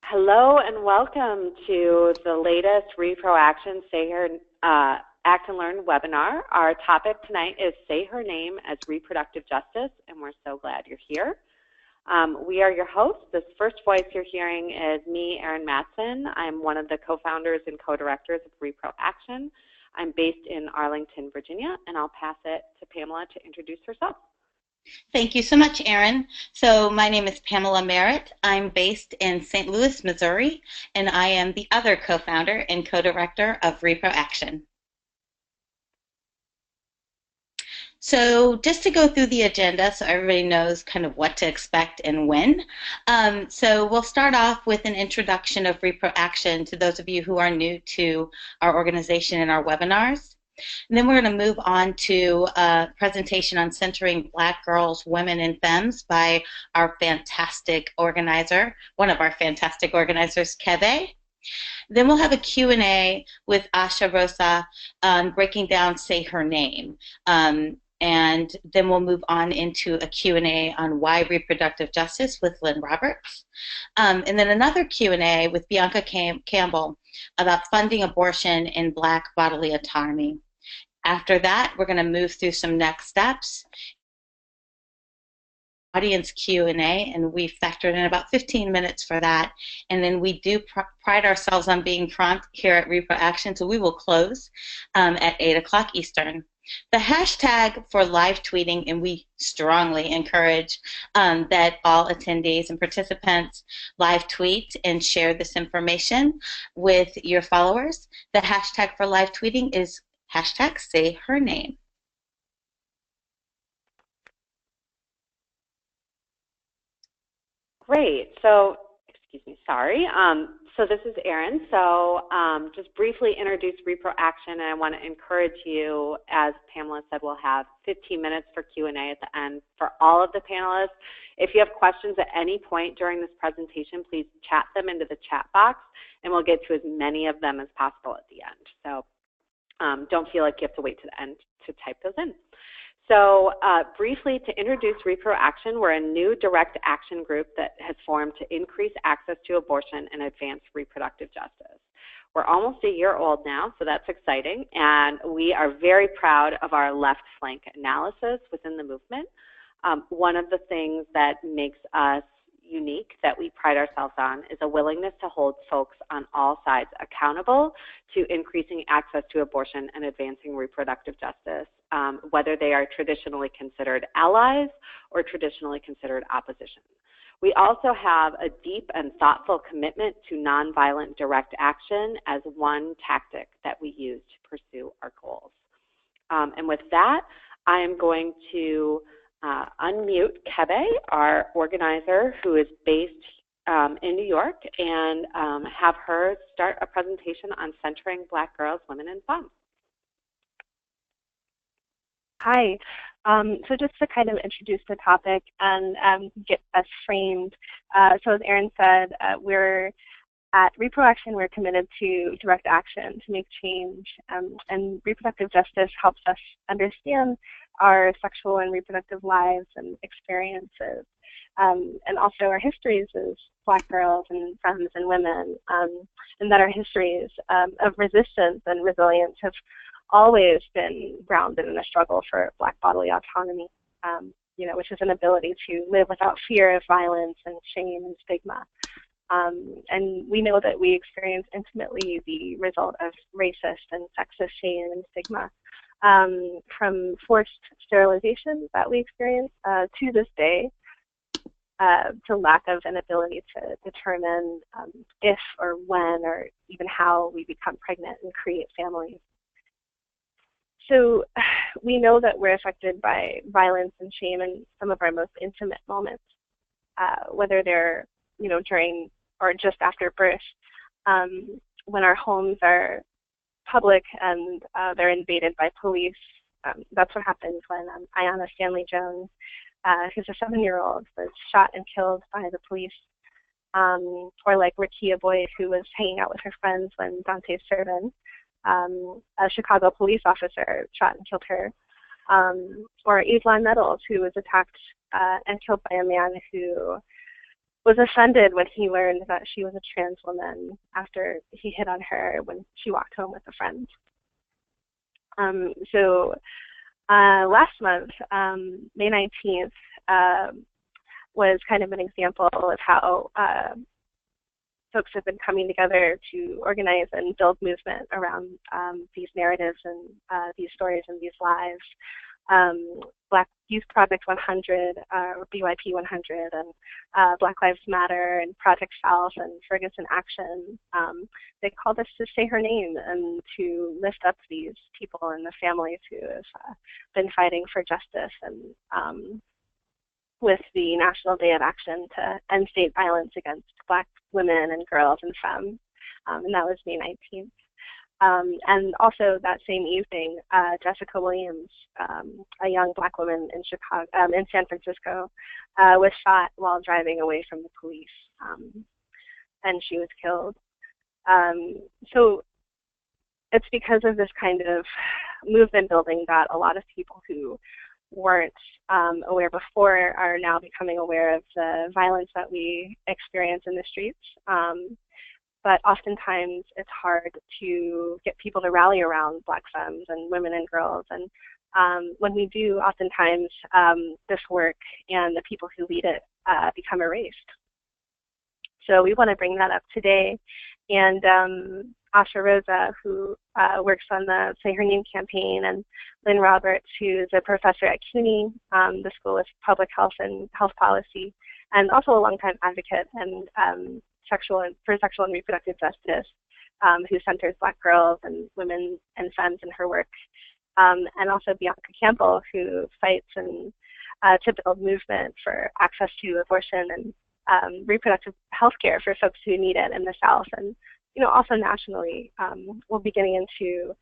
Hello and welcome to the latest Reproaction Say Her Act and Learn webinar. Our topic tonight is Say Her Name as Reproductive Justice, and we're so glad you're here. We are your hosts. This first voice you're hearing is me, Erin Matson. I'm one of the co-founders and co-directors of Reproaction. I'm based in Arlington, Virginia, and I'll pass it to Pamela to introduce herself. Thank you so much, Erin. So my name is Pamela Merritt. I'm based in St. Louis, Missouri, and I am the other co-founder and co-director of Reproaction. So just to go through the agenda so everybody knows kind of what to expect and when. So we'll start off with an introduction of Reproaction to those of you who are new to our organization and our webinars. And then we're going to move on to a presentation on centering Black girls, women, and femmes by our fantastic organizer, one of our fantastic organizers, Campbell. Then we'll have a Q&A with Asha, Rosa on breaking down Say Her Name. And then we'll move on into a Q&A on why reproductive justice with Lynn Roberts. And then another Q&A with Bianca Campbell about funding abortion and Black bodily autonomy. After that, we're going to move through some next steps, audience Q&A, and we factored in about 15 minutes for that. And then we do pride ourselves on being prompt here at Reproaction, so we will close at 8 o'clock Eastern. The hashtag for live tweeting, and we strongly encourage that all attendees and participants live tweet and share this information with your followers. The hashtag for live tweeting is hashtag Say Her Name. Great. So, excuse me, sorry. So this is Erin. So just briefly introduce Reproaction, and I want to encourage you, as Pamela said, we'll have 15 minutes for Q&A at the end for all of the panelists. If you have questions at any point during this presentation, please chat them into the chat box, and we'll get to as many of them as possible at the end. So don't feel like you have to wait to the end to type those in. So briefly, to introduce Reproaction, we're a new direct action group that has formed to increase access to abortion and advance reproductive justice. We're almost a year old now, so that's exciting, and we are very proud of our left flank analysis within the movement. One of the things that makes us unique, that we pride ourselves on, is a willingness to hold folks on all sides accountable to increasing access to abortion and advancing reproductive justice, whether they are traditionally considered allies or traditionally considered opposition. We also have a deep and thoughtful commitment to nonviolent direct action as one tactic that we use to pursue our goals. And with that, I am going to unmute Kebe, our organizer, who is based in New York, and have her start a presentation on centering Black girls, women, and femmes. Hi. So just to kind of introduce the topic and get us framed, so as Erin said, we're at Reproaction, we're committed to direct action to make change, and reproductive justice helps us understand our sexual and reproductive lives and experiences, and also our histories as Black girls and femmes and women, and that our histories of resistance and resilience have always been grounded in a struggle for Black bodily autonomy, which is an ability to live without fear of violence and shame and stigma. And we know that we experience intimately the result of racist and sexist shame and stigma, from forced sterilization that we experience to this day, to lack of an ability to determine if or when or even how we become pregnant and create families. So we know that we're affected by violence and shame in some of our most intimate moments, whether they're, during or just after birth, when our homes are public and they're invaded by police. That's what happens when Ayanna Stanley Jones, who's a 7-year-old, was shot and killed by the police. Or like Rakia Boyd, who was hanging out with her friends when Dante Servin, a Chicago police officer, shot and killed her. Or Evelyn Nettles, who was attacked and killed by a man who was offended when he learned that she was a trans woman after he hit on her when she walked home with a friend. So last month, May 19th, was kind of an example of how folks have been coming together to organize and build movement around these narratives and these stories and these lives. Black Youth Project 100, or BYP 100, and Black Lives Matter, and Project South, and Ferguson Action. They called us to say her name and to lift up these people and the families who have been fighting for justice, and with the National Day of Action to end state violence against Black women and girls and femmes, and that was May 19th. And also that same evening, Jessica Williams, a young Black woman in San Francisco, was shot while driving away from the police, and she was killed. So it's because of this kind of movement building that a lot of people who weren't aware before are now becoming aware of the violence that we experience in the streets. But oftentimes it's hard to get people to rally around Black femmes and women and girls. And when we do, oftentimes this work and the people who lead it become erased. So we want to bring that up today. And Asha Rosa, who works on the Say Her Name campaign, and Lynn Roberts, who's a professor at CUNY, the School of Public Health and Health Policy, and also a longtime advocate and for sexual and reproductive justice, who centers Black girls and women and femmes in her work, and also Bianca Campbell, who fights in to build movement for access to abortion and reproductive health care for folks who need it in the South, and also nationally. We'll be getting into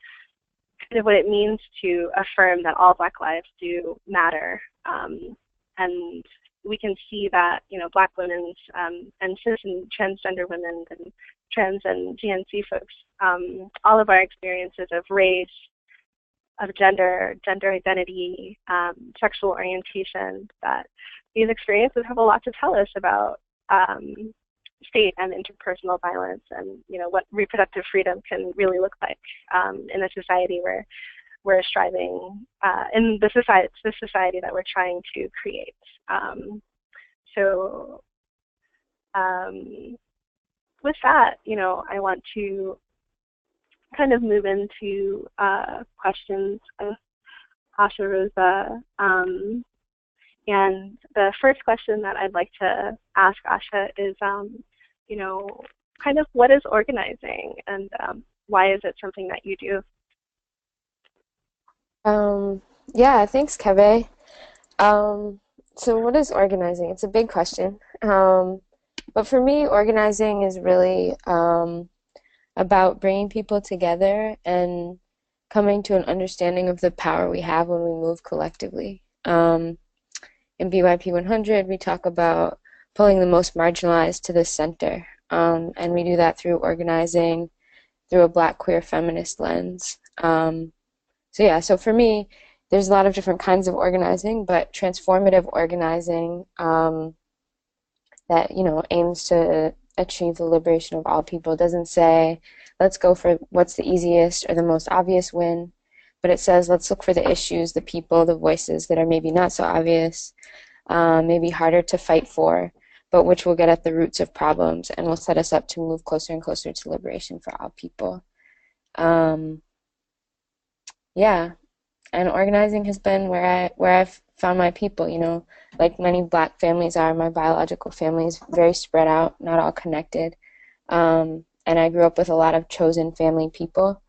kind of what it means to affirm that all Black lives do matter, and we can see that, Black women's and cis and transgender women and trans and GNC folks, all of our experiences of race, of gender identity, sexual orientation, that these experiences have a lot to tell us about state and interpersonal violence, and what reproductive freedom can really look like in a society where we're striving in the society that we're trying to create. So with that, I want to kind of move into questions of Asha Rosa. And the first question that I'd like to ask Asha is, kind of what is organizing, and why is it something that you do? Yeah, thanks, Kebe. So what is organizing? It's a big question. But for me, organizing is really about bringing people together and coming to an understanding of the power we have when we move collectively. In BYP 100, we talk about pulling the most marginalized to the center, and we do that through organizing through a Black queer feminist lens. So for me, there's a lot of different kinds of organizing, but transformative organizing that aims to achieve the liberation of all people doesn't say let's go for what's the easiest or the most obvious win, but it says let's look for the issues, the people, the voices that are maybe not so obvious, maybe harder to fight for, but which will get at the roots of problems and will set us up to move closer and closer to liberation for all people. And organizing has been where I've found my people, like many Black families are. My biological family is very spread out, not all connected. And I grew up with a lot of chosen family people.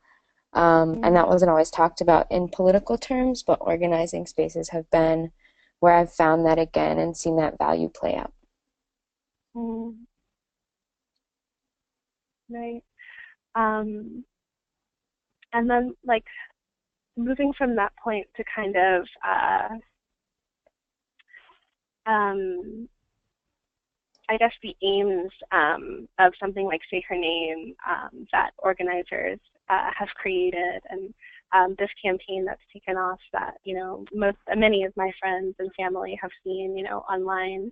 And that wasn't always talked about in political terms, but organizing spaces have been where I've found that again and seen that value play out. Right. And then, moving from that point to kind of I guess the aims of something like Say Her Name that organizers have created, and this campaign that's taken off that many of my friends and family have seen online.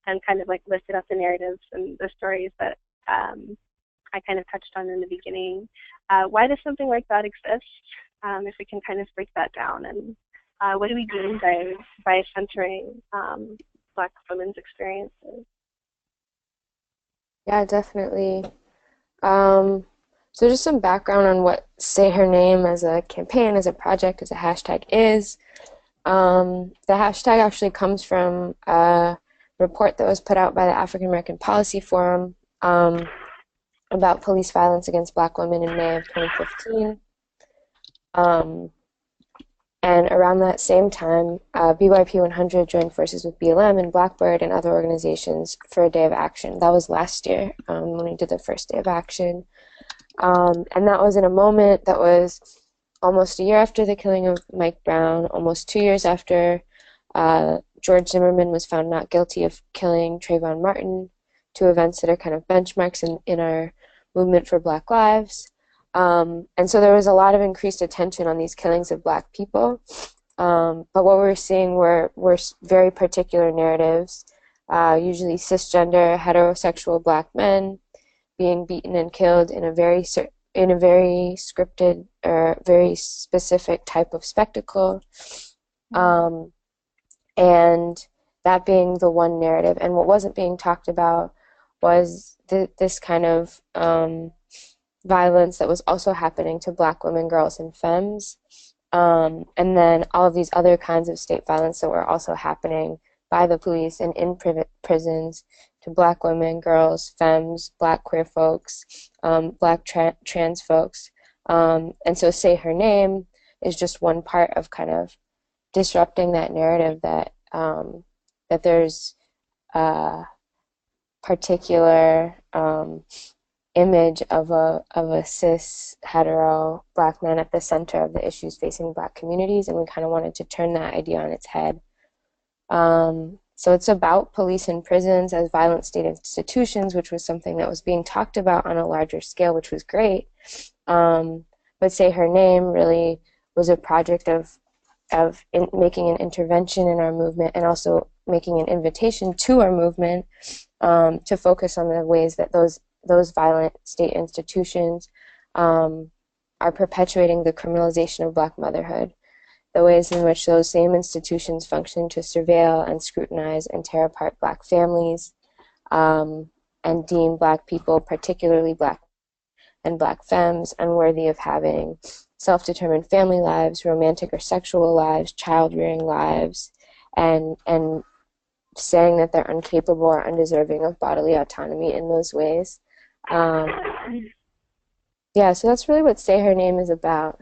and kind of like listed up the narratives and the stories that I kind of touched on in the beginning. Why does something like that exist? If we can kind of break that down, and what do we mean by centering Black women's experiences? Yeah, definitely. So just some background on what Say Her Name as a campaign, as a project, as a hashtag is. The hashtag actually comes from a report that was put out by the African American Policy Forum about police violence against Black women in May of 2015. And around that same time, BYP 100 joined forces with BLM and Blackbird and other organizations for a day of action. That was last year when we did the first day of action. And that was in a moment that was almost a year after the killing of Mike Brown, almost 2 years after George Zimmerman was found not guilty of killing Trayvon Martin, two events that are kind of benchmarks in our movement for Black lives. And so there was a lot of increased attention on these killings of Black people. But what we're seeing were very particular narratives, usually cisgender, heterosexual Black men being beaten and killed in a very scripted or very specific type of spectacle. And that being the one narrative. And what wasn't being talked about was this kind of violence that was also happening to Black women, girls, and femmes. And then all of these other kinds of state violence that were also happening by the police and in prisons to Black women, girls, femmes, Black queer folks, Black trans folks. And so Say Her Name is just one part of kind of disrupting that narrative that that there's a particular image of a cis hetero Black man at the center of the issues facing Black communities, and we kind of wanted to turn that idea on its head. So it's about police and prisons as violent state institutions, which was something that was being talked about on a larger scale, which was great. But Say Her Name really was a project of making an intervention in our movement and also making an invitation to our movement to focus on the ways that those violent state institutions are perpetuating the criminalization of Black motherhood, the ways in which those same institutions function to surveil and scrutinize and tear apart Black families and deem Black people, particularly Black and Black femmes, unworthy of having self-determined family lives, romantic or sexual lives, child-rearing lives, and saying that they're incapable or undeserving of bodily autonomy in those ways. Yeah, so that's really what Say Her Name is about.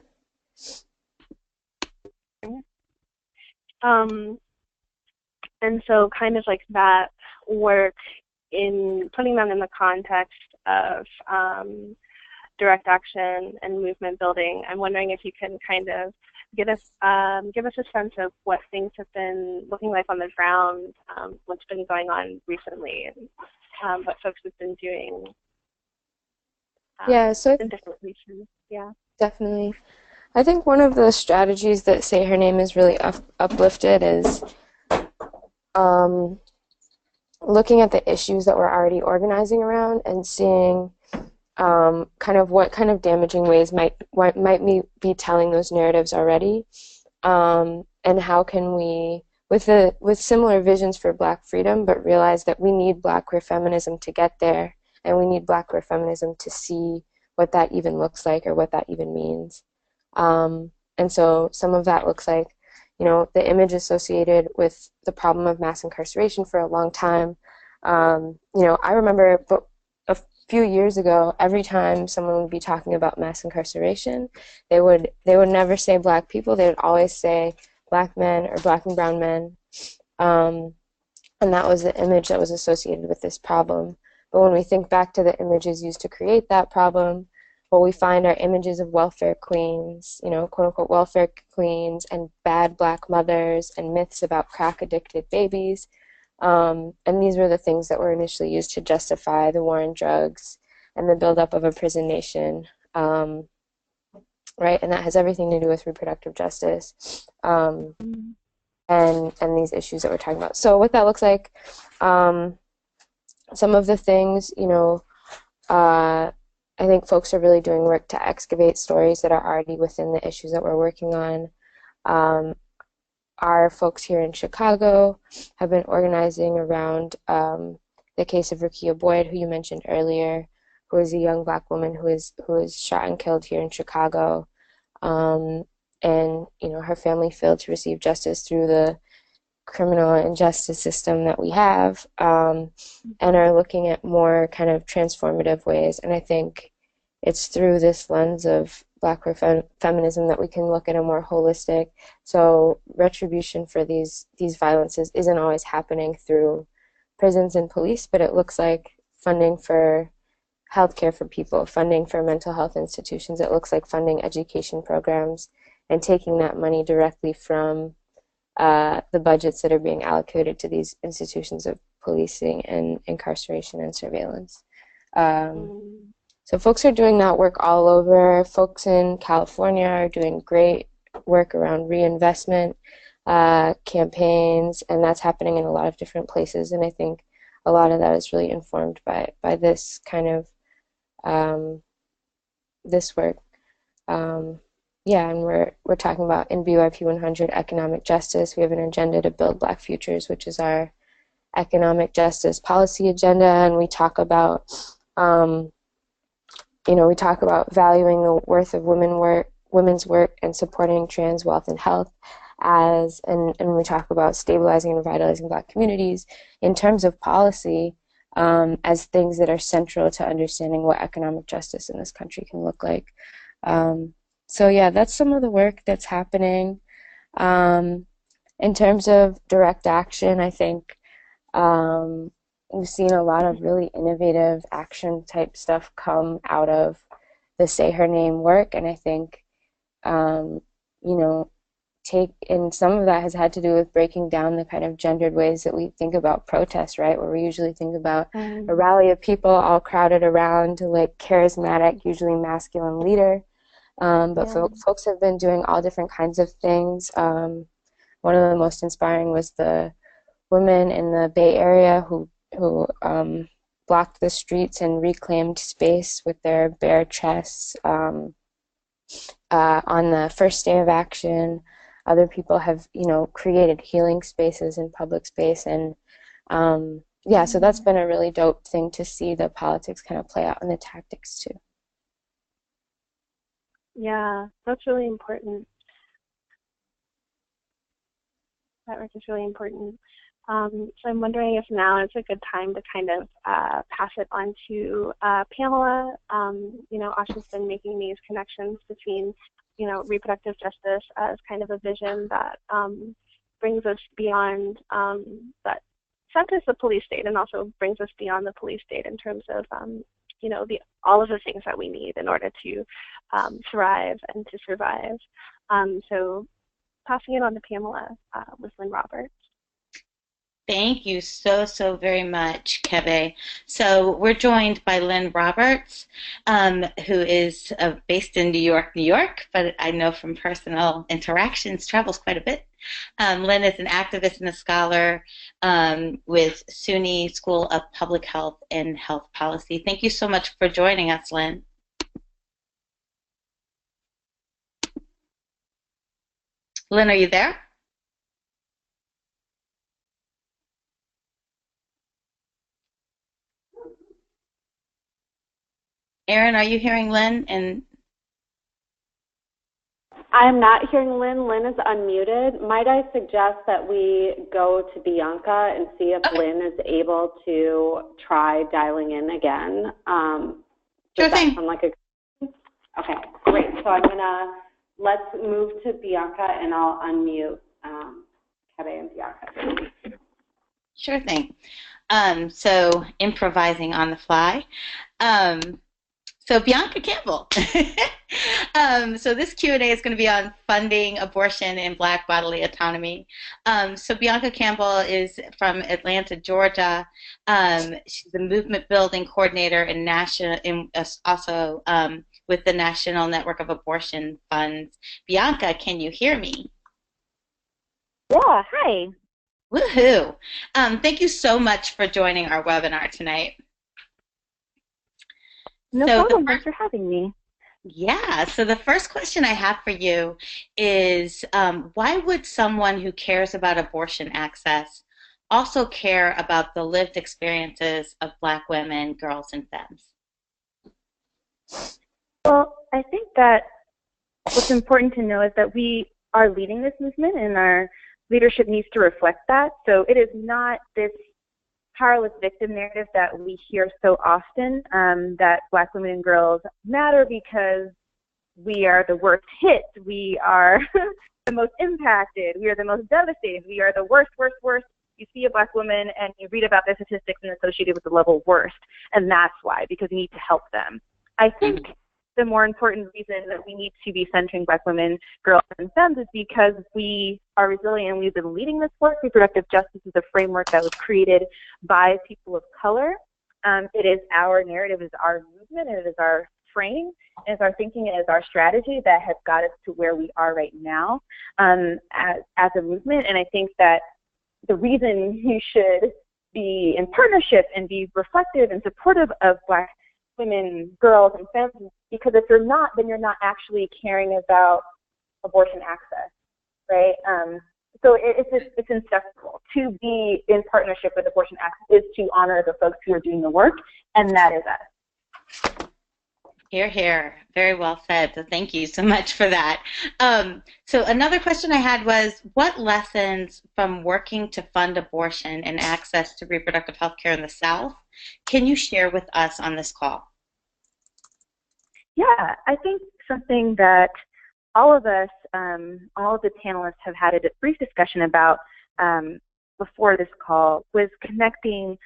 And so kind of like that work in putting them in the context of direct action and movement building, I'm wondering if you can kind of give us a sense of what things have been looking like on the ground, what's been going on recently, and what folks have been doing. Yeah, so in different regions. Yeah, definitely. I think one of the strategies that Say Her Name is really uplifted is looking at the issues that we're already organizing around and seeing kind of what kind of damaging ways might we be telling those narratives already, and how can we, with similar visions for Black freedom, but realize that we need Black queer feminism to get there, and we need Black queer feminism to see what that even looks like or what that even means. And so some of that looks like, the image associated with the problem of mass incarceration for a long time. I remember a few years ago, every time someone would be talking about mass incarceration, they would never say Black people. They would always say Black men or Black and brown men. And that was the image that was associated with this problem. But when we think back to the images used to create that problem, what we find are images of welfare queens, quote-unquote welfare queens, and bad Black mothers, and myths about crack-addicted babies. And these were the things that were initially used to justify the war on drugs and the buildup of a prison nation, right? And that has everything to do with reproductive justice and these issues that we're talking about. So what that looks like Some of the things, I think folks are really doing work to excavate stories that are already within the issues that we're working on. Our folks here in Chicago have been organizing around the case of Rukia Boyd, who you mentioned earlier, who is a young Black woman who was shot and killed here in Chicago. And her family failed to receive justice through the criminal and justice system that we have, and are looking at more kind of transformative ways. And I think it's through this lens of Black feminism that we can look at a more holistic. So retribution for these violences isn't always happening through prisons and police, but it looks like funding for healthcare for people, funding for mental health institutions. It looks like funding education programs and taking that money directly from the budgets that are being allocated to these institutions of policing and incarceration and surveillance. So folks are doing that work all over. Folks in California are doing great work around reinvestment campaigns, and that's happening in a lot of different places. And I think a lot of that is really informed by this kind of this work. And we're talking about in BYP 100 economic justice. We have an agenda to build Black futures, which is our economic justice policy agenda, and we talk about valuing the worth of women's work and supporting trans wealth and health and we talk about stabilizing and revitalizing Black communities in terms of policy as things that are central to understanding what economic justice in this country can look like. So yeah, that's some of the work that's happening. In terms of direct action, I think we've seen a lot of really innovative action type stuff come out of the Say Her Name work, and I think and some of that has had to do with breaking down the kind of gendered ways that we think about protests, right? Where we usually think about a rally of people all crowded around a charismatic, usually masculine leader. Folks have been doing all different kinds of things. One of the most inspiring was the women in the Bay Area who blocked the streets and reclaimed space with their bare chests on the first day of action. Other people have, created healing spaces in public space, and so that's been a really dope thing to see the politics kind of play out in the tactics too. Yeah, that's really important. That work is really important. So I'm wondering if now is a good time to kind of pass it on to Pamela. Asha's been making these connections between, reproductive justice as kind of a vision that brings us beyond that centers the police state and also brings us beyond the police state in terms of, all of the things that we need in order to thrive and to survive. So passing it on to Pamela with Lynn Roberts. Thank you so very much, Kebe. So we're joined by Lynn Roberts, who is based in New York, but I know from personal interactions travels quite a bit. Lynn is an activist and a scholar with CUNY School of Public Health and Health Policy. Thank you so much for joining us, Lynn. Lynn, are you there? Erin, are you hearing Lynn? And I'm not hearing Lynn. Lynn is unmuted. Might I suggest that we go to Bianca and see if Lynn is able to try dialing in again? Sure thing. Okay, great. So let's move to Bianca, and I'll unmute Kebe and Bianca. Sure thing. So improvising on the fly. So Bianca Campbell. So this Q&A is going to be on funding abortion and Black bodily autonomy. So Bianca Campbell is from Atlanta, Georgia. She's a movement building coordinator and also with the National Network of Abortion Funds. Bianca, can you hear me? Yeah, hi. Woohoo! Thank you so much for joining our webinar tonight. No problem. Thanks for having me. Yeah, so the first question I have for you is, why would someone who cares about abortion access also care about the lived experiences of Black women, girls, and femmes? Well, I think that what's important to know is that we are leading this movement, and our leadership needs to reflect that. So it is not this powerless victim narrative that we hear so often, that Black women and girls matter because we are the worst hit, we are the most impacted, we are the most devastated, we are the worst, worst, worst. You see a Black woman and you read about their statistics and associated with the level worst, and that's why, because you need to help them. I think the more important reason that we need to be centering Black women, girls, and femmes is because we are resilient and we've been leading this work. Reproductive justice is a framework that was created by people of color. It is our narrative, it is our movement, it is our frame, it is our thinking, it is our strategy that has got us to where we are right now as a movement. And I think that the reason you should be in partnership and be reflective and supportive of Black women, girls, and femmes, because if you're not, then you're not actually caring about abortion access, right? So it's inseparable. To be in partnership with abortion access is to honor the folks who are doing the work, and that is us. Hear, hear. Very well said. So thank you so much for that. So another question I had was, what lessons from working to fund abortion and access to reproductive health care in the South can you share with us on this call? Yeah, I think something that all of us, all of the panelists have had a brief discussion about before this call was connecting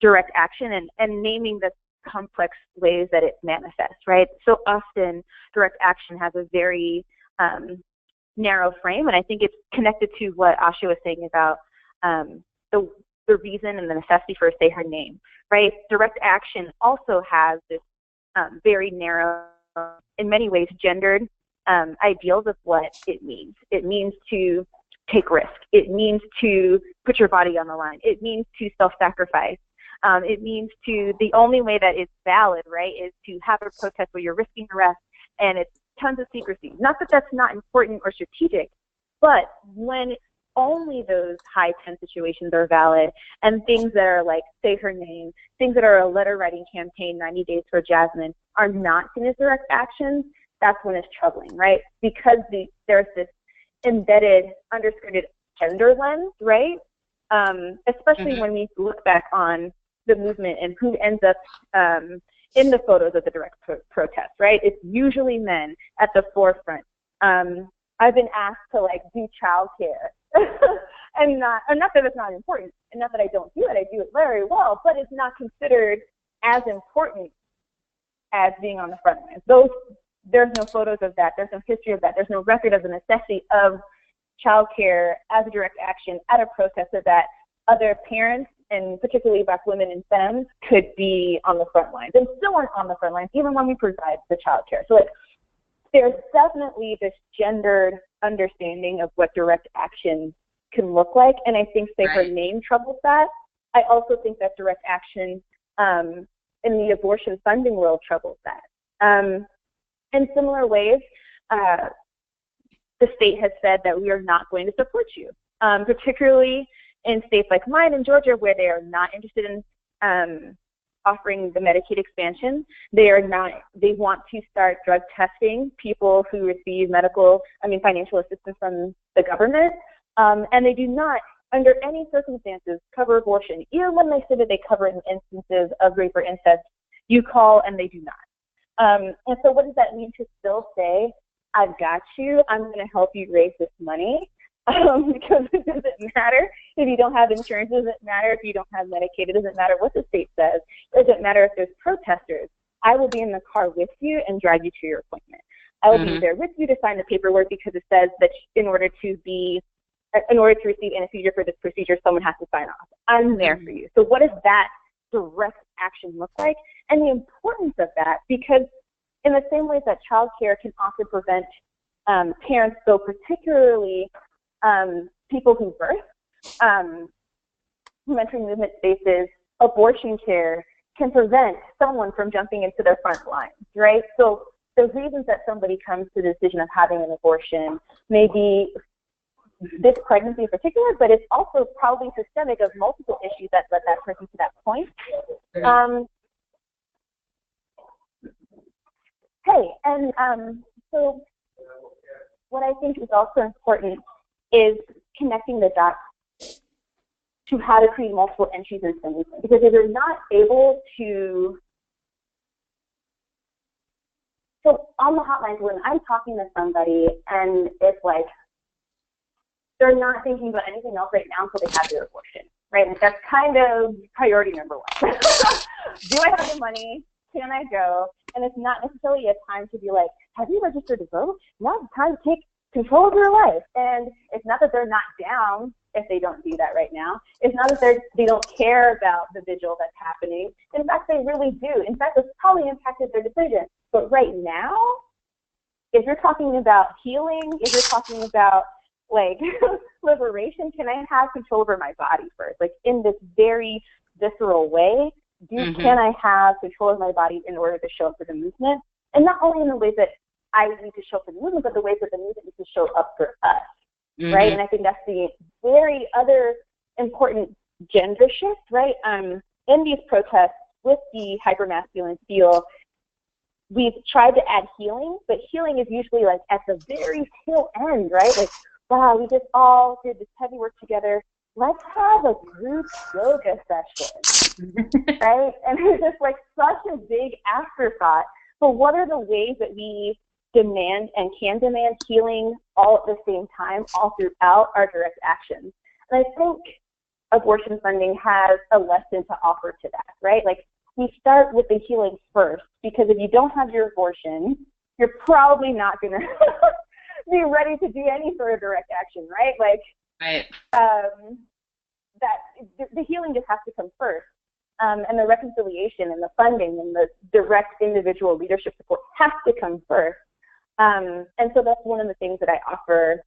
direct action and naming the complex ways that it manifests, right? So often direct action has a very narrow frame, and I think it's connected to what Asha was saying about the reason and the necessity for say her name, right? Direct action also has this very narrow, in many ways gendered ideals of what it means. It means to take risk. It means to put your body on the line. It means to self-sacrifice. It means to, the only way that it's valid, right, is to have a protest where you're risking arrest and it's tons of secrecy. Not that that's not important or strategic, but when only those high-tense situations are valid and things that are like say her name, things that are a letter-writing campaign, 90 Days for Jasmine, are not seen as direct actions, that's when it's troubling, right? Because there's this embedded, underskirted gender lens, right? Especially when we look back on the movement and who ends up in the photos of the direct protest, right? It's usually men at the forefront. I've been asked to like do childcare, and not that it's not important, and not that I don't do it. I do it very well, but it's not considered as important as being on the front lines. There's no photos of that. There's no history of that. There's no record of the necessity of childcare as a direct action at a protest so that other parents, and particularly Black women and femmes, could be on the front lines and still aren't on the front lines even when we provide the childcare. So like, there's definitely this gendered understanding of what direct action can look like, and I think say her name troubles that. I also think that direct action in the abortion funding world troubles that. In similar ways, the state has said that we are not going to support you, particularly in states like mine in Georgia, where they are not interested in offering the Medicaid expansion. They want to start drug testing people who receive financial assistance from the government, and they do not, under any circumstances, cover abortion. Even when they say that they cover it in instances of rape or incest, you call and they do not. And so what does that mean to still say, I've got you, I'm going to help you raise this money? Because it doesn't matter if you don't have insurance, it doesn't matter if you don't have Medicaid, it doesn't matter what the state says, it doesn't matter if there's protesters. I will be in the car with you and drive you to your appointment. I will be there with you to sign the paperwork because it says that in order to receive anesthesia for this procedure, someone has to sign off. I'm there for you. So what does that direct action look like? And the importance of that, because in the same ways that childcare can often prevent parents, though particularly people who birth, who entering movement spaces, abortion care can prevent someone from jumping into their front lines, right? So the reasons that somebody comes to the decision of having an abortion may be this pregnancy in particular, but it's also probably systemic of multiple issues that led that person to that point. So what I think is also important is connecting the dots to how to create multiple entries into the movement. Because if you're not able to, so on the hotlines, when I'm talking to somebody and it's like, they're not thinking about anything else right now until they have their abortion, right? And that's kind of priority number one. Do I have the money? Can I go? And it's not necessarily a time to be like, have you registered to vote? Now's the time to take control of your life. And it's not that they're not down if they don't do that right now. It's not that they don't care about the vigil that's happening. In fact, they really do. In fact, it's probably impacted their decision. But right now, if you're talking about healing, if you're talking about like liberation, can I have control over my body first? Like in this very visceral way, can I have control of my body in order to show up for the movement? And not only in the ways that I need to show up for the movement, but the ways that the movement needs to show up for us, right? And I think that's the very other important gender shift, right? In these protests with the hypermasculine feel, we've tried to add healing, but healing is usually like at the very tail end, right? Like, wow, we just all did this heavy work together. Let's have a group yoga session, right? And it's just like such a big afterthought. But what are the ways that we demand and can demand healing all at the same time, all throughout our direct actions? And I think abortion funding has a lesson to offer to that, right? Like we start with the healing first, because if you don't have your abortion, you're probably not going to be ready to do any sort of direct action, right? Like, that the healing just has to come first, and the reconciliation and the funding and the direct individual leadership support has to come first. And so that's one of the things that I offer,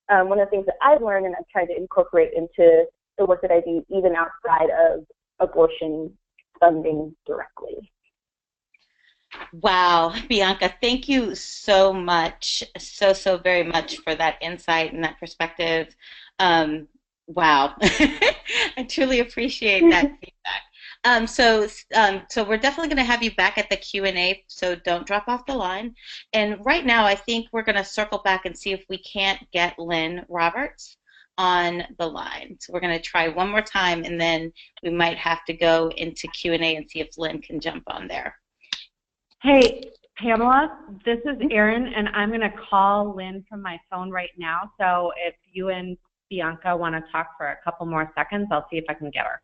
one of the things that I've learned and I've tried to incorporate into the work that I do, even outside of abortion funding directly. Wow, Bianca, thank you so much, so very much for that insight and that perspective. Wow, I truly appreciate that feedback. So we're definitely going to have you back at the Q&A, so don't drop off the line. And right now, I think we're going to circle back and see if we can't get Lynn Roberts on the line. So we're going to try one more time, and then we might have to go into Q&A and see if Lynn can jump on there. Hey, Pamela, this is Erin, and I'm going to call Lynn from my phone right now. So if you and Bianca want to talk for a couple more seconds, I'll see if I can get her.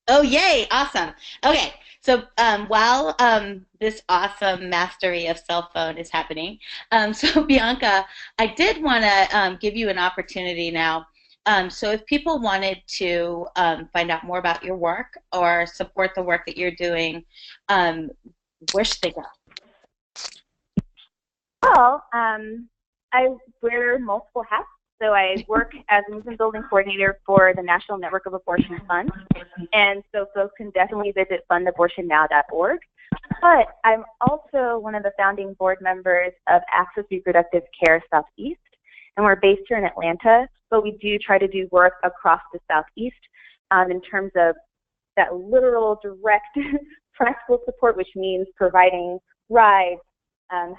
Oh, yay. Awesome. Okay. So while this awesome mastery of cell phone is happening, so Bianca, I did want to give you an opportunity now. So if people wanted to find out more about your work or support the work that you're doing, where should they go? Well, I wear multiple hats. So I work as a movement building coordinator for the National Network of Abortion Funds, and so folks can definitely visit fundabortionnow.org. But I'm also one of the founding board members of Access Reproductive Care Southeast, and we're based here in Atlanta, but we do try to do work across the Southeast in terms of that literal, direct, practical support, which means providing rides,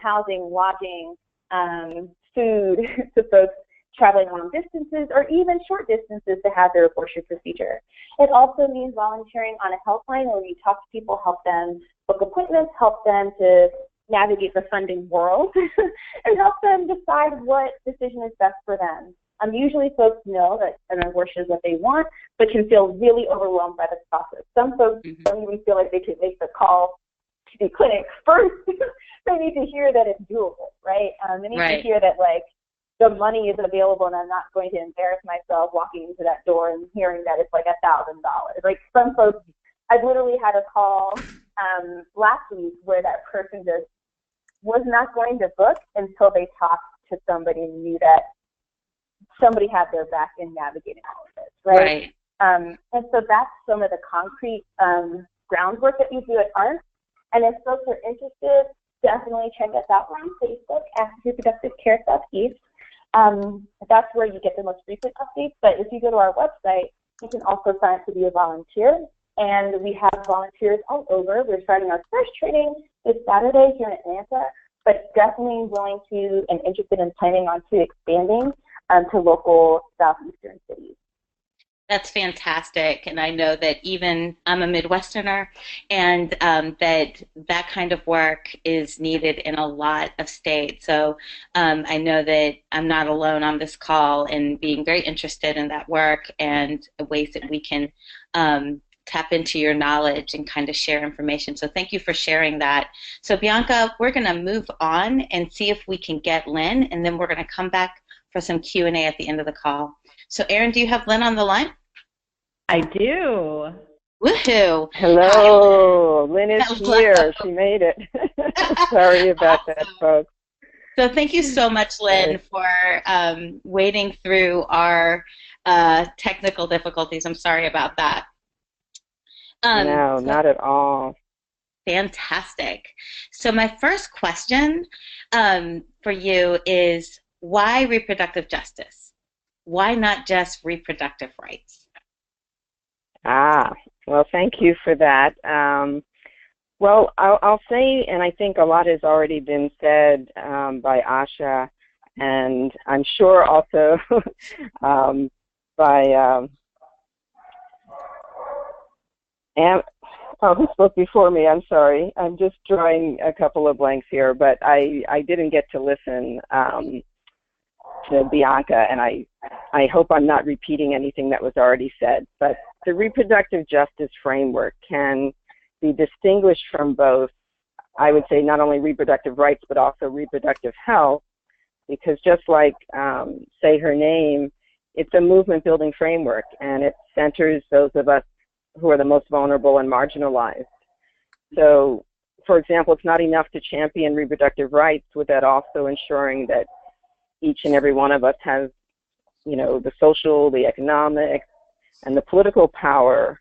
housing, lodging, food to folks traveling long distances or even short distances to have their abortion procedure. It also means volunteering on a helpline where we talk to people, help them book appointments, help them to navigate the funding world, and help them decide what decision is best for them. Usually folks know that an abortion is what they want, but can feel really overwhelmed by the process. Some folks don't even feel like they can make the call to the clinic first. They need to hear that it's doable, right? They need to hear that, like, the money is available and I'm not going to embarrass myself walking into that door and hearing that it's like $1,000. Like some folks, I've literally had a call last week where that person just was not going to book until they talked to somebody and knew that somebody had their back in navigating all of this, right? And so that's some of the concrete groundwork that we do at ARC. And if folks are interested, definitely check us out on Facebook at Reproductive Care Southeast. That's where you get the most recent updates. But if you go to our website, you can also sign up to be a volunteer. And we have volunteers all over. We're starting our first training this Saturday here in Atlanta, but definitely willing to and interested in planning on to expanding to local southeastern cities. That's fantastic, and I know that even I'm a Midwesterner, and that kind of work is needed in a lot of states. So I know that I'm not alone on this call in being very interested in that work and ways that we can tap into your knowledge and kind of share information. So thank you for sharing that. So Bianca, we're going to move on and see if we can get Lynn, and then we're going to come back for some Q&A at the end of the call. So Erin, do you have Lynn on the line? I do. Woohoo! Hello, Lynn is here. She made it. Sorry about that, folks. So thank you so much, Lynn, for wading through our technical difficulties. I'm sorry about that. No, not at all. Fantastic. So my first question for you is, why reproductive justice? Why not just reproductive rights? Well, thank you for that. Well, I'll say, and I think a lot has already been said by Asha, and I'm sure also by who spoke before me? I'm sorry. I'm just drawing a couple of blanks here, but I didn't get to listen to Bianca, and I hope I'm not repeating anything that was already said. But the reproductive justice framework can be distinguished from both, I would say, not only reproductive rights, but also reproductive health, because just like say her name, it's a movement-building framework, and it centers those of us who are the most vulnerable and marginalized. So, for example, it's not enough to champion reproductive rights without also ensuring that each and every one of us has, you know, the social, the economic, and the political power,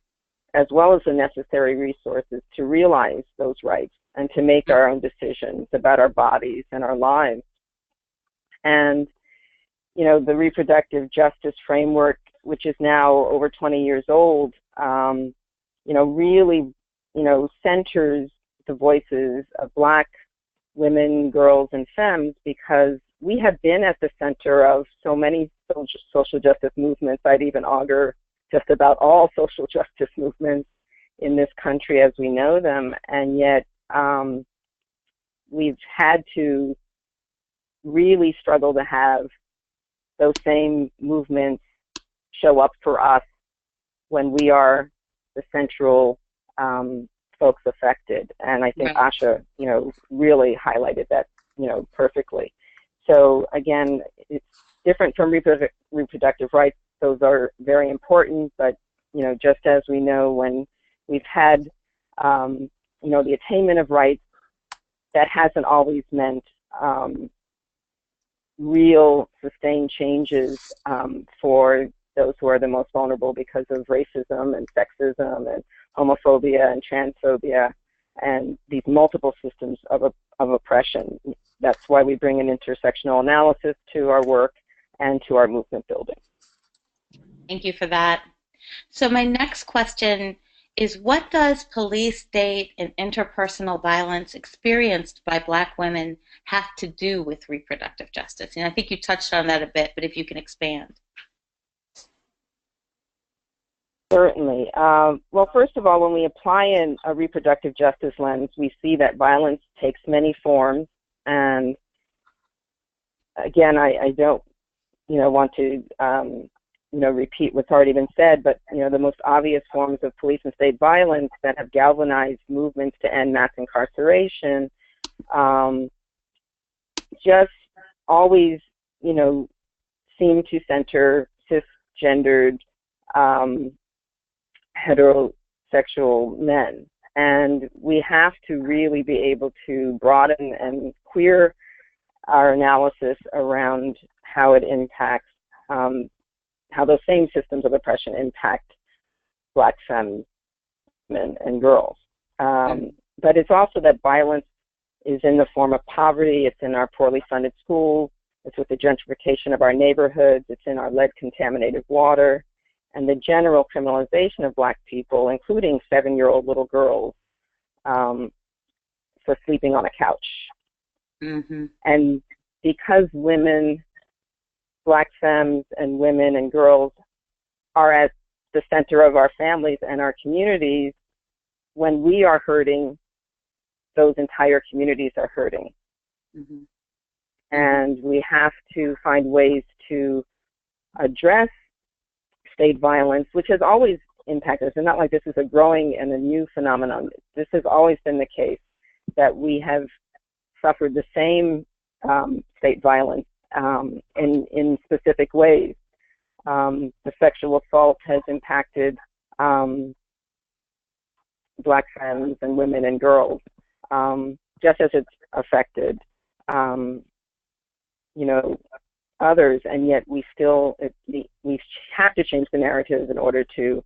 as well as the necessary resources to realize those rights and to make our own decisions about our bodies and our lives. And, you know, the reproductive justice framework, which is now over 20 years old, you know, really, you know, centers the voices of Black women, girls, and femmes, because we have been at the center of so many social justice movements. I'd even augur just about all social justice movements in this country as we know them, and yet we've had to really struggle to have those same movements show up for us when we are the central folks affected. And I think Asha, you know, really highlighted that, you know, perfectly. So again, it's different from reproductive rights. Those are very important, but, you know, just as we know, when we've had, you know, the attainment of rights, that hasn't always meant real sustained changes for those who are the most vulnerable because of racism and sexism and homophobia and transphobia and these multiple systems of oppression. That's why we bring an intersectional analysis to our work and to our movement building. Thank you for that. So my next question is, what does police, state, and interpersonal violence experienced by Black women have to do with reproductive justice? And I think you touched on that a bit, but if you can expand. Certainly. Well, first of all, when we apply a reproductive justice lens, we see that violence takes many forms. And again, I don't, you know, want to, you know, repeat what's already been said, but, you know, the most obvious forms of police and state violence that have galvanized movements to end mass incarceration just always, you know, seem to center cisgendered heterosexual men. And we have to really be able to broaden and queer our analysis around how it impacts how those same systems of oppression impact Black femmes, men, and girls. But it's also that violence is in the form of poverty, it's in our poorly funded schools, it's with the gentrification of our neighborhoods, it's in our lead-contaminated water, and the general criminalization of Black people, including 7-year-old little girls, for sleeping on a couch. Mm-hmm. And because women, Black femmes and women and girls are at the center of our families and our communities, when we are hurting, those entire communities are hurting. Mm-hmm. And we have to find ways to address state violence, which has always impacted us. And not like this is a growing and a new phenomenon. This has always been the case, that we have suffered the same state violence in specific ways. The sexual assault has impacted Black femmes and women and girls, just as it's affected, others, and yet we still, we have to change the narrative in order to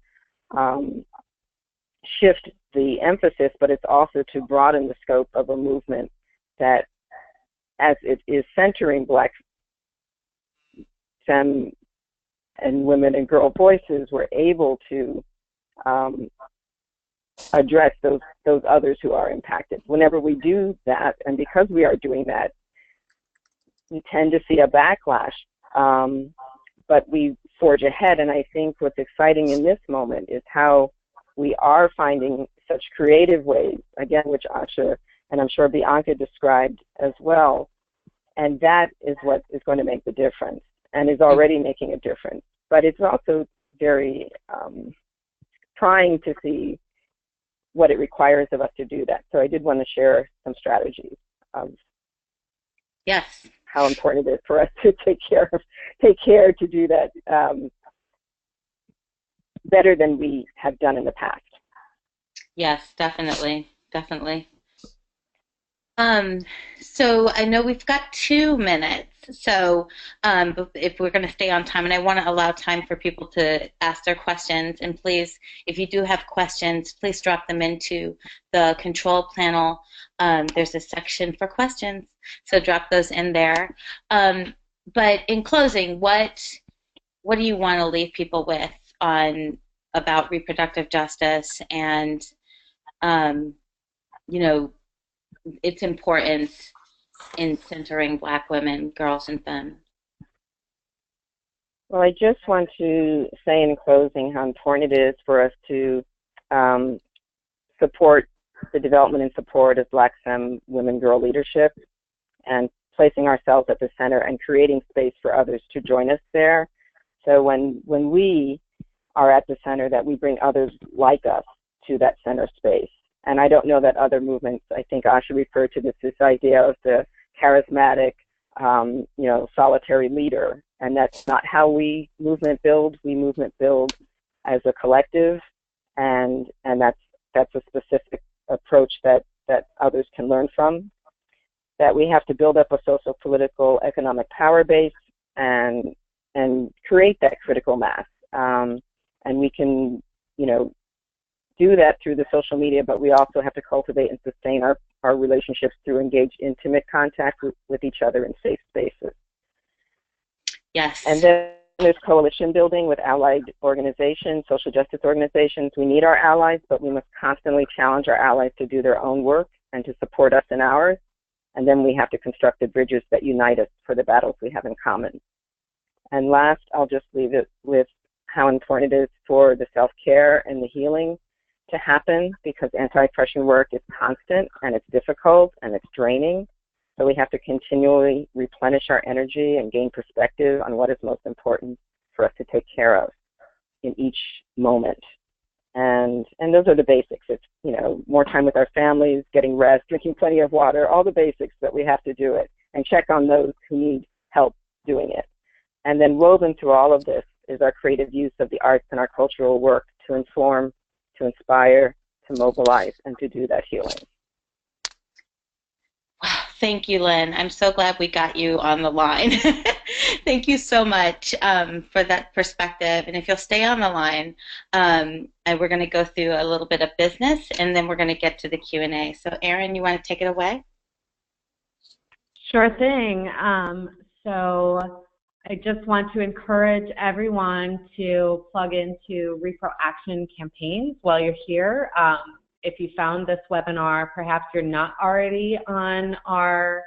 shift the emphasis, but it's also to broaden the scope of a movement that, as it is centering Black femme and women and girl voices, we're able to address those others who are impacted. Whenever we do that, and because we are doing that, we tend to see a backlash, but we forge ahead. And I think what's exciting in this moment is how we are finding such creative ways, again, which Asha and I'm sure Bianca described as well. And that is what is going to make the difference and is already making a difference. But it's also very trying to see what it requires of us to do that. So I did want to share some strategies of how important it is for us to take care to do that better than we have done in the past. Yes, definitely. So I know we've got 2 minutes. So if we're going to stay on time, and I want to allow time for people to ask their questions, and please, if you do have questions, please drop them into the control panel. There's a section for questions, so drop those in there. But in closing, what do you want to leave people with about reproductive justice and its importance in centering Black women, girls, and femmes? Well, I just want to say in closing how important it is for us to support the development and support of Black femme, women, girl leadership, and placing ourselves at the center and creating space for others to join us there. So when we are at the center, that we bring others like us to that center space. And I don't know that other movements, I think Asha referred to this idea of the charismatic, solitary leader. And that's not how we movement build. We movement build as a collective, and that's a specific approach that others can learn from. That we have to build up a social, political, economic power base and create that critical mass. And we can, do that through the social media, but we also have to cultivate and sustain our relationships through engaged, intimate contact with each other in safe spaces. Yes. And then there's coalition building with allied organizations, social justice organizations. We need our allies, but we must constantly challenge our allies to do their own work and to support us in ours. And then we have to construct the bridges that unite us for the battles we have in common. And last, I'll just leave it with how important it is for the self-care and the healing to happen, because anti-oppression work is constant and it's difficult and it's draining. So we have to continually replenish our energy and gain perspective on what is most important for us to take care of in each moment. And those are the basics. It's, more time with our families, getting rest, drinking plenty of water, all the basics that we have to do it, and check on those who need help doing it. And then woven through all of this is our creative use of the arts and our cultural work to inform, to inspire, to mobilize, and to do that healing. Wow, thank you, Lynn. I'm so glad we got you on the line. Thank you so much for that perspective. And if you'll stay on the line, and we're going to go through a little bit of business, and then we're going to get to the Q&A. So, Erin, you want to take it away? Sure thing. So I just want to encourage everyone to plug into Reproaction campaigns while you're here. If you found this webinar, perhaps you're not already on our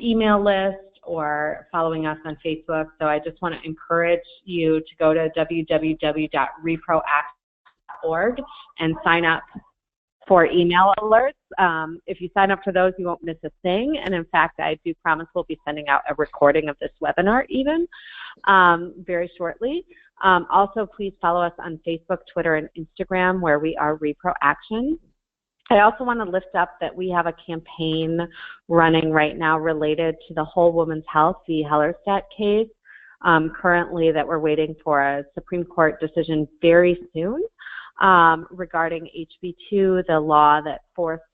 email list or following us on Facebook. So I just want to encourage you to go to www.reproaction.org and sign up for email alerts. If you sign up for those, you won't miss a thing. And in fact, I do promise we'll be sending out a recording of this webinar even very shortly. Also, please follow us on Facebook, Twitter, and Instagram, where we are Reproaction. I also want to lift up that we have a campaign running right now related to the Whole Woman's Health v. Hellerstedt case, currently that we're waiting for a Supreme Court decision very soon regarding HB2, the law that forced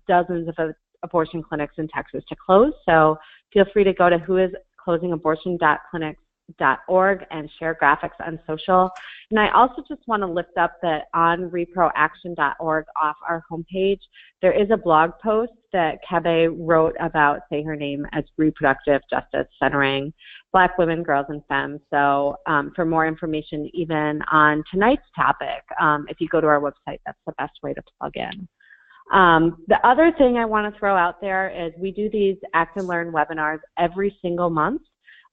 dozens of abortion clinics in Texas to close. So feel free to go to whoisclosingabortion.clinics.org and share graphics on social. And I also just want to lift up that on reproaction.org off our homepage, there is a blog post that Campbell wrote about Say Her Name as reproductive justice centering Black women, girls, and femmes. So for more information even on tonight's topic, if you go to our website, that's the best way to plug in. The other thing I want to throw out there is we do these Act and Learn webinars every single month.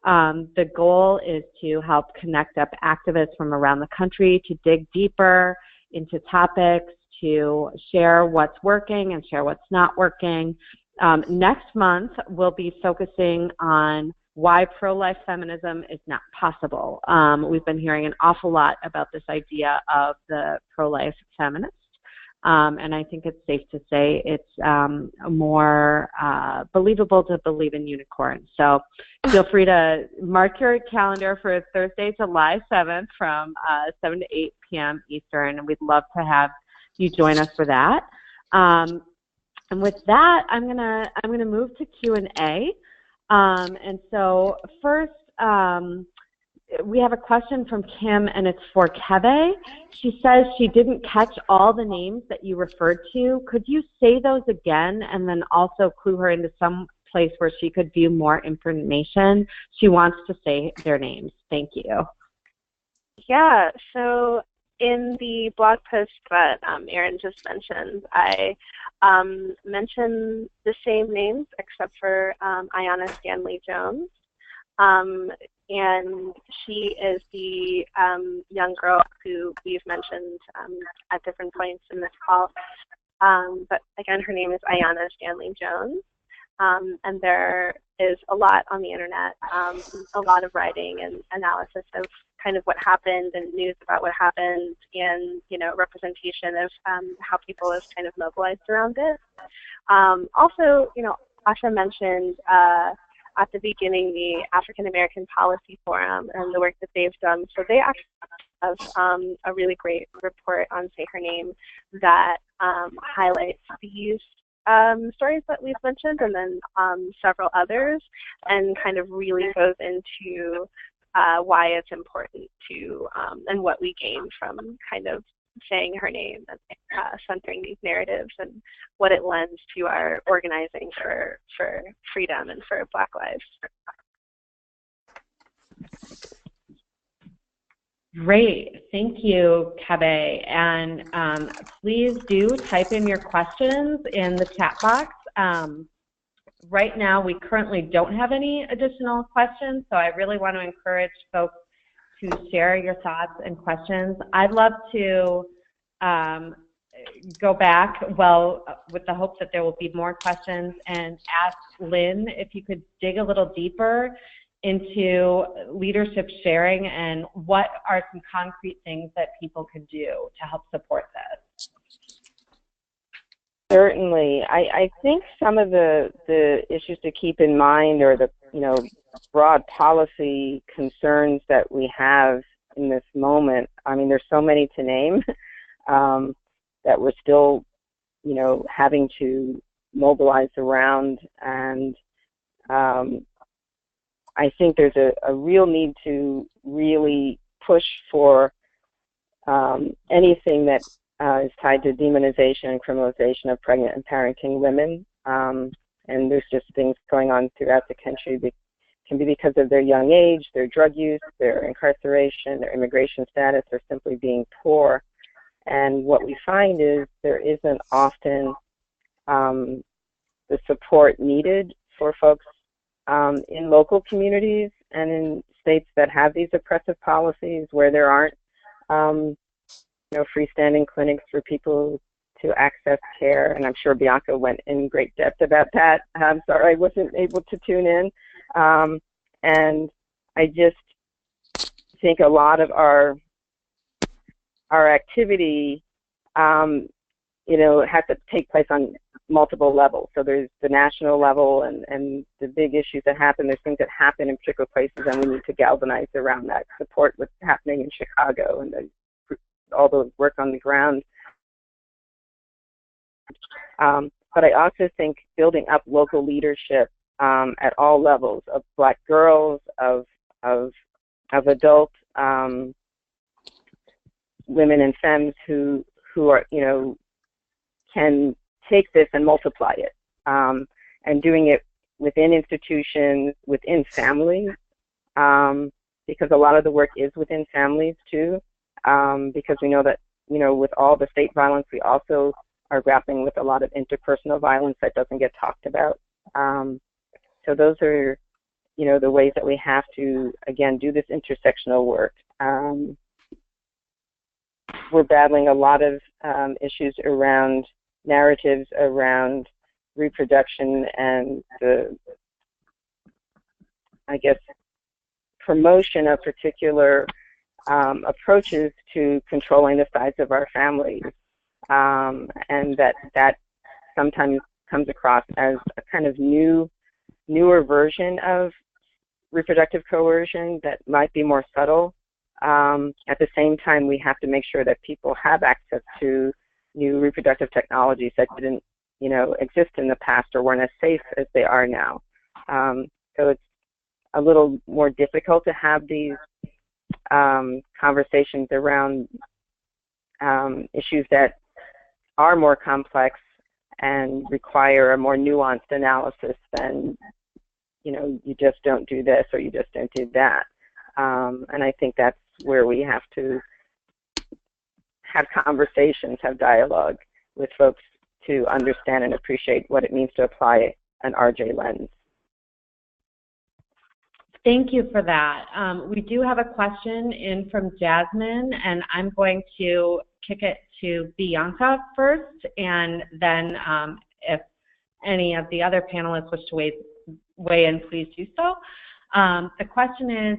The goal is to help connect up activists from around the country to dig deeper into topics, to share what's working and share what's not working. Next month, we'll be focusing on why pro-life feminism is not possible. We've been hearing an awful lot about this idea of the pro-life feminist. And I think it's safe to say it's more believable to believe in unicorns. So feel free to mark your calendar for Thursday, July 7th from 7 to 8 p.m. Eastern, and we'd love to have you join us for that. And with that, I'm gonna move to Q&A. And so first, we have a question from Kim, and it's for Kebe. She says she didn't catch all the names that you referred to. Could you say those again and then also clue her into some place where she could view more information? She wants to say their names. Thank you. Yeah, so in the blog post that Erin just mentioned, I mentioned the same names except for Ayanna Stanley Jones. And she is the young girl who we've mentioned at different points in this call. But again, her name is Ayanna Stanley Jones. And there is a lot on the internet, a lot of writing and analysis of kind of what happened and news about what happened and, you know, representation of how people have kind of mobilized around it. Also, you know, Asha mentioned at the beginning the African American Policy Forum and the work that they've done. So they actually have a really great report on Say Her Name that highlights these stories that we've mentioned and then several others, and kind of really goes into why it's important to and what we gain from kind of saying her name and centering these narratives and what it lends to our organizing for freedom and for Black lives. Great, thank you, Kebe. And please do type in your questions in the chat box. Right now, we currently don't have any additional questions, so I really want to encourage folks to share your thoughts and questions. I'd love to go back, well, with the hope that there will be more questions, and ask Lynn if you could dig a little deeper into leadership sharing and what are some concrete things that people could do to help support this. Certainly. I think some of the issues to keep in mind, or the broad policy concerns that we have in this moment, I mean, there's so many to name that we're still, having to mobilize around. And I think there's a real need to really push for anything that is tied to demonization and criminalization of pregnant and parenting women. And there's just things going on throughout the country that can be because of their young age, their drug use, their incarceration, their immigration status, or simply being poor. And what we find is there isn't often the support needed for folks in local communities and in states that have these oppressive policies where there aren't freestanding clinics for people to access care. And I'm sure Bianca went in great depth about that. I'm sorry I wasn't able to tune in. And I just think a lot of our activity, has to take place on multiple levels. So there's the national level and the big issues that happen. There's things that happen in particular places, and we need to galvanize around that, support what's happening in Chicago and all the work on the ground. But I also think building up local leadership at all levels of Black girls, of adult women and femmes who are can take this and multiply it, and doing it within institutions, within families, because a lot of the work is within families too, because we know that with all the state violence, we also are grappling with a lot of interpersonal violence that doesn't get talked about. So those are the ways that we have to, again, do this intersectional work. We're battling a lot of issues around narratives around reproduction and the, promotion of particular approaches to controlling the size of our families, and that sometimes comes across as a kind of newer version of reproductive coercion that might be more subtle. At the same time, we have to make sure that people have access to new reproductive technologies that didn't, exist in the past or weren't as safe as they are now. So it's a little more difficult to have these conversations around issues that are more complex and require a more nuanced analysis than, you just don't do this or you just don't do that. And I think that's where we have to have conversations, have dialogue with folks to understand and appreciate what it means to apply an RJ lens. Thank you for that. We do have a question in from Jasmine, and I'm going to kick it to Bianca first, and then if any of the other panelists wish to weigh in, please do so. The question is,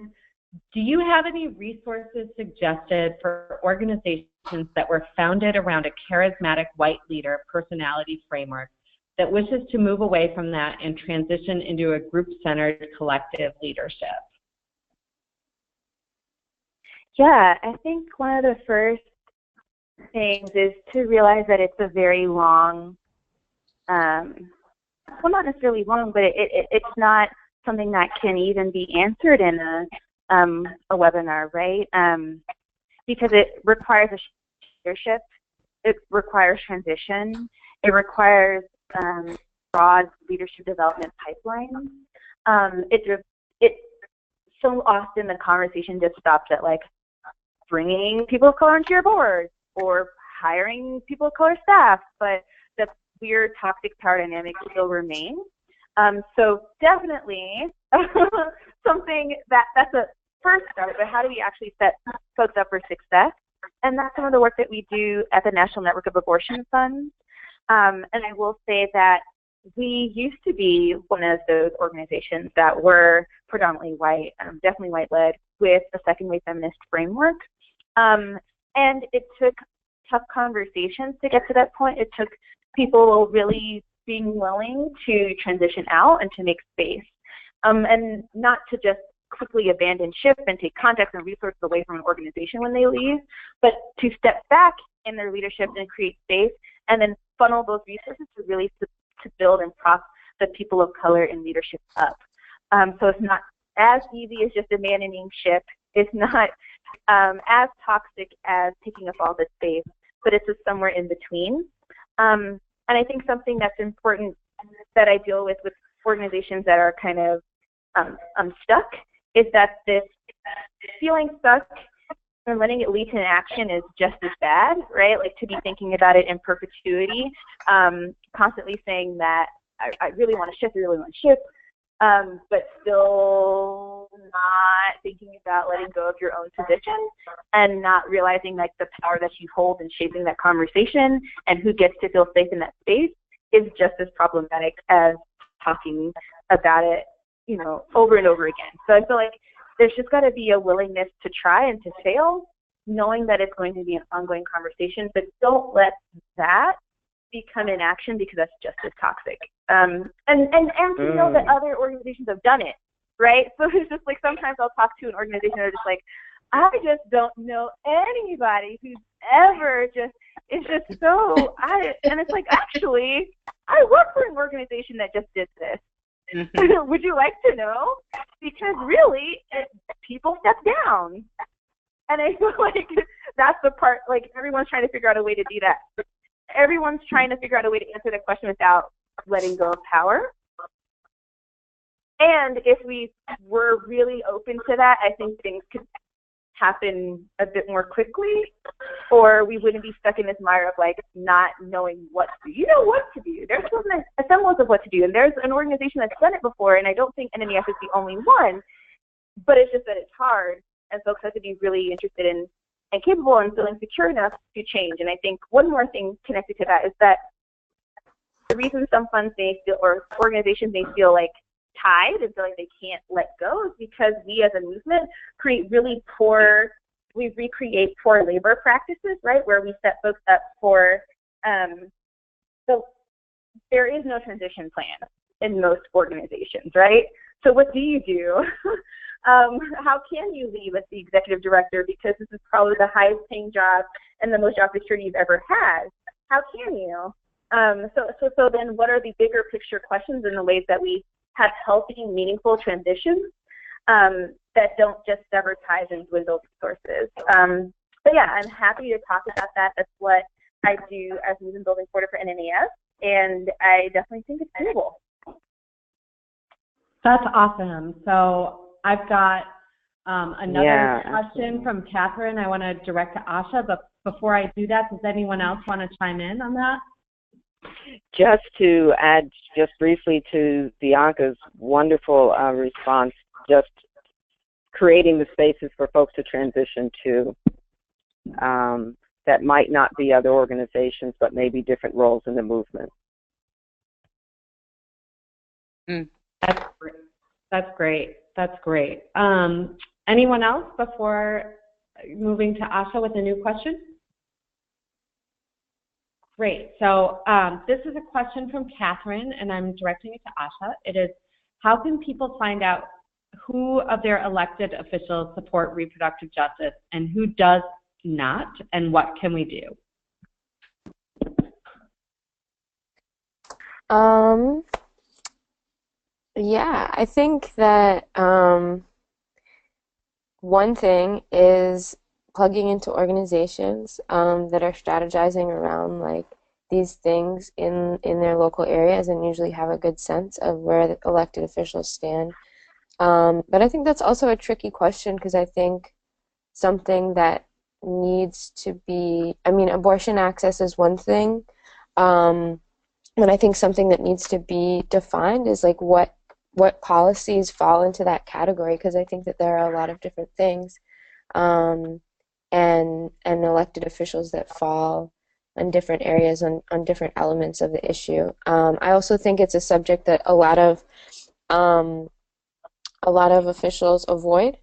do you have any resources suggested for organizations that were founded around a charismatic white leader personality framework that wishes to move away from that and transition into a group-centered collective leadership? Yeah, I think one of the first things is to realize that it's a very long, well, not necessarily long, but it's not something that can even be answered in a webinar, right? Because it requires a leadership, it requires transition, it requires broad leadership development pipelines. It so often the conversation just stops at like bringing people of color into your board or hiring people of color staff, but the weird toxic power dynamic still remains. So definitely something that's a first start, but how do we actually set folks up for success? And that's some of the work that we do at the National Network of Abortion Funds. And I will say that we used to be one of those organizations that were predominantly white, definitely white-led, with a second-wave feminist framework. And it took tough conversations to get to that point. It took people really being willing to transition out and to make space. And not to just quickly abandon ship and take context and resources away from an organization when they leave, but to step back in their leadership and create space and then funnel those resources to really to build and prop the people of color in leadership up. So it's not as easy as just abandoning ship. It's not as toxic as taking up all the space, but it's just somewhere in between. And I think something that's important that I deal with organizations that are kind of stuck is that this feeling stuck and letting it lead to an action is just as bad, right? Like to be thinking about it in perpetuity, constantly saying that I really want to shift, I really want to shift, but still not thinking about letting go of your own position and not realizing like the power that you hold in shaping that conversation and who gets to feel safe in that space is just as problematic as talking about it, you know, over and over again. So I feel like there's just got to be a willingness to try and to fail, knowing that it's going to be an ongoing conversation, but don't let that become inaction because that's just as toxic. And to know that other organizations have done it, right? So it's just like sometimes I'll talk to an organization that are just like, I just don't know anybody who's ever it's just so, and it's like, actually, I work for an organization that just did this. Mm-hmm. Would you like to know? Because really, people step down. And I feel like that's the part, like everyone's trying to figure out a way to do that. Everyone's trying to figure out a way to answer the question without letting go of power. And if we were really open to that, I think things could happen a bit more quickly, or we wouldn't be stuck in this mire of like not knowing what to do. You know what to do. There's a semblance of what to do, and there's an organization that's done it before, and I don't think NNEF is the only one, but it's just that it's hard, and folks have to be really interested in and capable and feeling secure enough to change. And I think one more thing connected to that is that the reason some funds may feel, or organizations may feel like tied and feel like they can't let go is because we as a movement recreate poor labor practices, right, where we set folks up for, so there is no transition plan in most organizations, right? So what do you do? How can you leave as the executive director because this is probably the highest paying job and the most job security you've ever had? How can you? So then what are the bigger picture questions in the ways that we have healthy, meaningful transitions that don't just sever ties and dwindle resources? But yeah, I'm happy to talk about that. That's what I do as movement building coordinator for NNEF, and I definitely think it's doable. That's awesome. So I've got another question from Catherine I want to direct to Asha, but before I do that, does anyone else want to chime in on that? Just to add just briefly to Bianca's wonderful response, just creating the spaces for folks to transition to that might not be other organizations, but maybe different roles in the movement. That's great. That's great. That's great. Anyone else before moving to Asha with a new question? Great. So this is a question from Catherine, and I'm directing it to Asha. It is, how can people find out who of their elected officials support reproductive justice and who does not, and what can we do? Yeah, I think that one thing is plugging into organizations that are strategizing around like these things in their local areas and usually have a good sense of where the elected officials stand. But I think that's also a tricky question because I think something that needs to be, I mean, abortion access is one thing, but I think something that needs to be defined is like what policies fall into that category, because I think that there are a lot of different things and elected officials that fall in different areas on different elements of the issue. I also think it's a subject that a lot of officials avoid.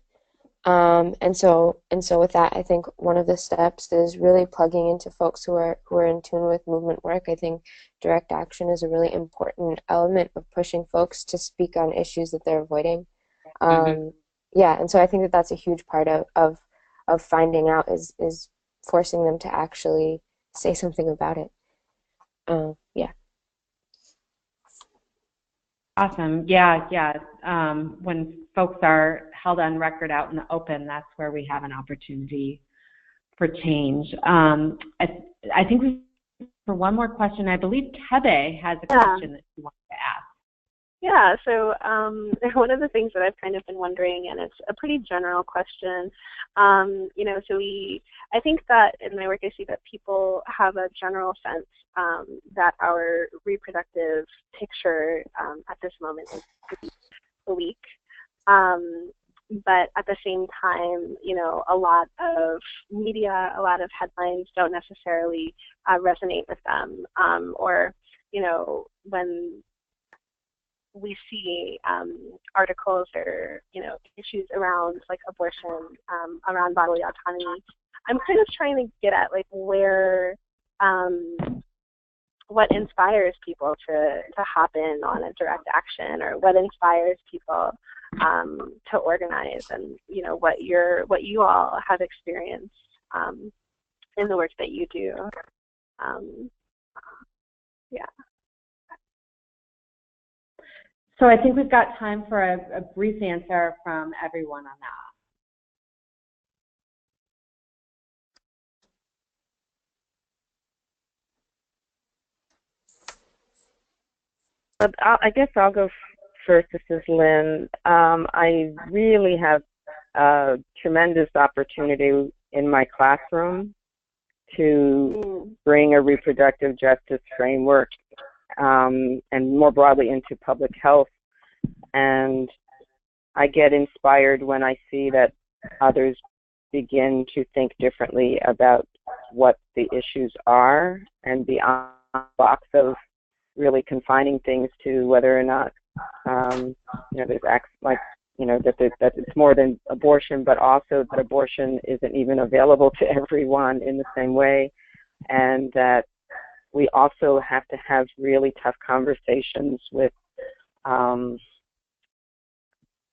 And so with that, I think one of the steps is really plugging into folks who are in tune with movement work. I think direct action is a really important element of pushing folks to speak on issues that they're avoiding. Yeah, and so I think that that's a huge part of finding out is forcing them to actually say something about it. Yeah. Awesome. Yeah. When folks are held on record out in the open, that's where we have an opportunity for change. I think for one more question, I believe Kebe has a question that she wants to ask. Yeah, so one of the things that I've kind of been wondering, and it's a pretty general question, I think that in my work I see that people have a general sense that our reproductive picture at this moment is pretty bleak. But at the same time, a lot of media, a lot of headlines don't necessarily resonate with them. When we see articles or, issues around like abortion, around bodily autonomy, I'm kind of trying to get at like where, what inspires people to hop in on a direct action, or what inspires people to organize, and what you all have experienced in the work that you do. Yeah. So I think we've got time for a brief answer from everyone on that. I guess I'll go first. This is Lynn. I really have a tremendous opportunity in my classroom to bring a reproductive justice framework and more broadly into public health. And I get inspired when I see that others begin to think differently about what the issues are, and beyond the box of really confining things to whether or not there's acts like that it's more than abortion, but also that abortion isn't even available to everyone in the same way, and that we also have to have really tough conversations with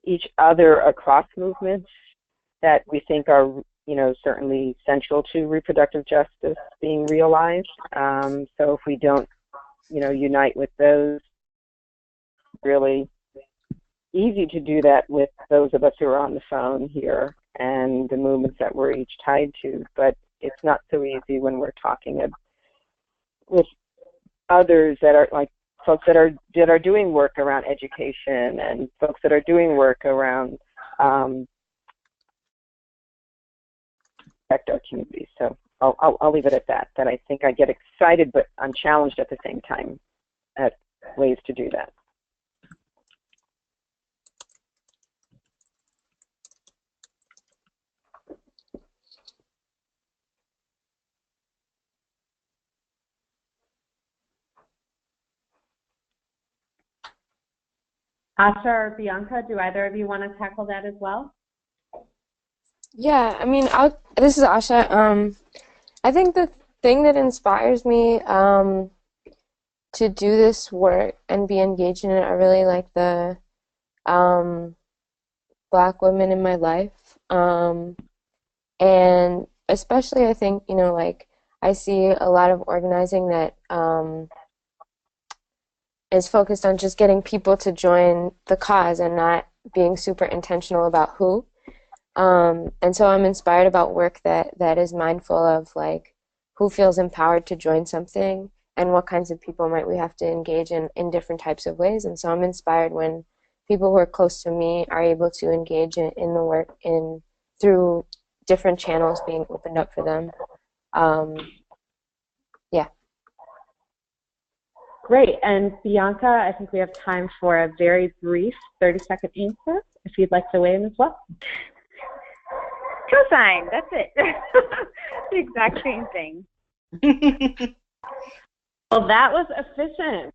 each other across movements that we think are certainly central to reproductive justice being realized. So if we don't unite with those, really easy to do that with those of us who are on the phone here and the movements that we're each tied to, but it's not so easy when we're talking with others that are like folks that are doing work around education, and folks that are doing work around affect our community. So I'll leave it at that. That I think I get excited, but I'm challenged at the same time at ways to do that. Asha or Bianca, do either of you want to tackle that as well? Yeah, I mean, this is Asha. I think the thing that inspires me to do this work and be engaged in it are really like the Black women in my life, and especially I think like I see a lot of organizing that is focused on just getting people to join the cause and not being super intentional about who. And so I'm inspired about work that is mindful of like who feels empowered to join something, and what kinds of people might we have to engage in different types of ways. And so I'm inspired when people who are close to me are able to engage in the work through different channels being opened up for them. Yeah. Great. And Bianca, I think we have time for a very brief 30-second answer, if you'd like to weigh in as well. Cosign, that's it. The exact same thing. Well, that was efficient.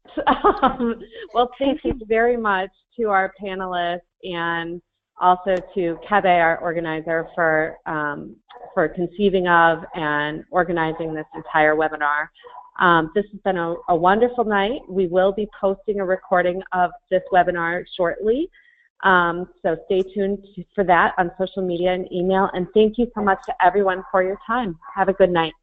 Well, thank you very much to our panelists, and also to Kebe, our organizer, for conceiving of and organizing this entire webinar. This has been a wonderful night. We will be posting a recording of this webinar shortly. So stay tuned for that on social media and email. And thank you so much to everyone for your time. Have a good night.